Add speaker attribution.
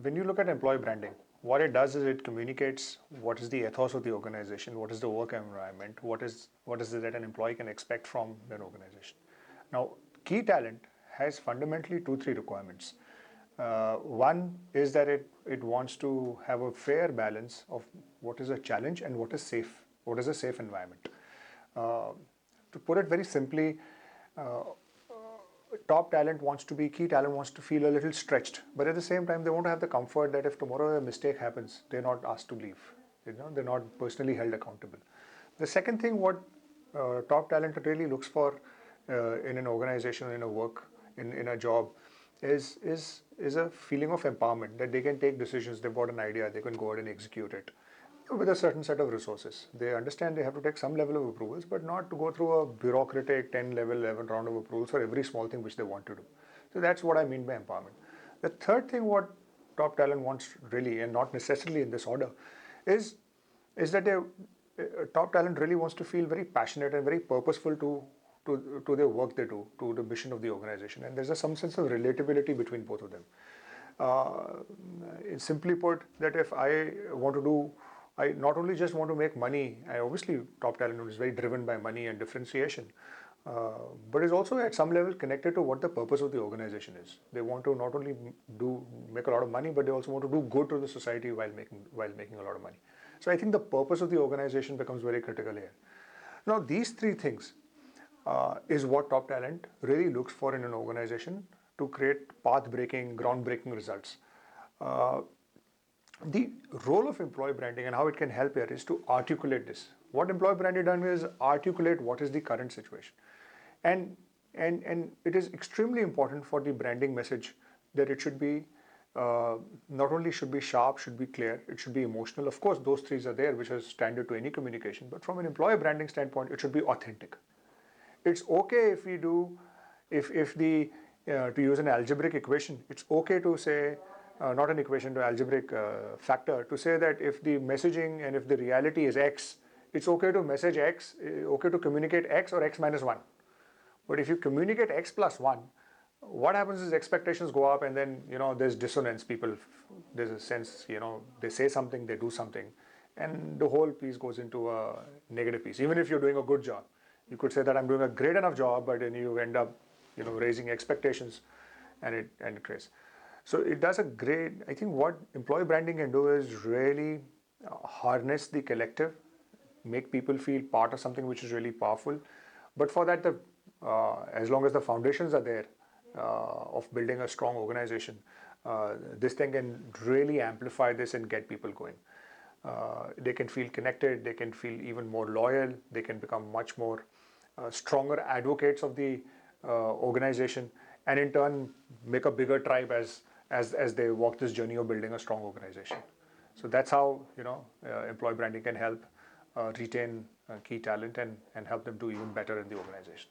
Speaker 1: when you look at employee branding, what it does is it communicates what is the ethos of the organization, what is the work environment, what is it that an employee can expect from an organization. Now, key talent has fundamentally three requirements. One is that it wants to have a fair balance of what is a challenge and what is safe. What is a safe environment? To put it very simply, key talent wants to feel a little stretched, but at the same time, they want to have the comfort that if tomorrow a mistake happens, they're not asked to leave. They're not personally held accountable. The second thing, what top talent really looks for in an organization, in a work, in a job, is a feeling of empowerment that they can take decisions. They've got an idea, they can go ahead and execute it with a certain set of resources. They understand they have to take some level of approvals, but not to go through a bureaucratic 10 level, 11 round of approvals for every small thing which they want to do. So that's what I mean by empowerment. The third thing what top talent wants really, and not necessarily in this order, is that top talent really wants to feel very passionate and very purposeful to their work they do, to the mission of the organization. And there's some sense of relatability between both of them. Simply put, that if I not only just want to make money, obviously top talent is very driven by money and differentiation, but is also at some level connected to what the purpose of the organization is. They want to not only make a lot of money, but they also want to do good to the society while making a lot of money. So I think the purpose of the organization becomes very critical here. Now, these three things is what top talent really looks for in an organization to create path-breaking, groundbreaking results. The role of employee branding and how it can help here is to articulate this. What employee branding does is articulate what is the current situation. And it is extremely important for the branding message that it should be, not only should be sharp, should be clear, it should be emotional. Of course, those three are there, which are standard to any communication. But from an employee branding standpoint, it should be authentic. It's okay if we do, to use an algebraic equation, it's okay to say, not an equation, to algebraic factor, to say that if the messaging and if the reality is X, it's okay to message X, okay to communicate X or X minus 1. But if you communicate X plus 1, what happens is expectations go up and then, there's dissonance. There's a sense, they say something, they do something, and the whole piece goes into a negative piece. Even if you're doing a good job, you could say that I'm doing a great enough job, but then you end up, raising expectations and it creates. So it does a great, I think what employee branding can do is really harness the collective, make people feel part of something which is really powerful. But for that, as long as the foundations are there of building a strong organization, this thing can really amplify this and get people going. They can feel connected, they can feel even more loyal, they can become much more stronger advocates of the organization, and in turn make a bigger tribe as they walk this journey of building a strong organization. So that's how employee branding can help retain key talent and help them do even better in the organization.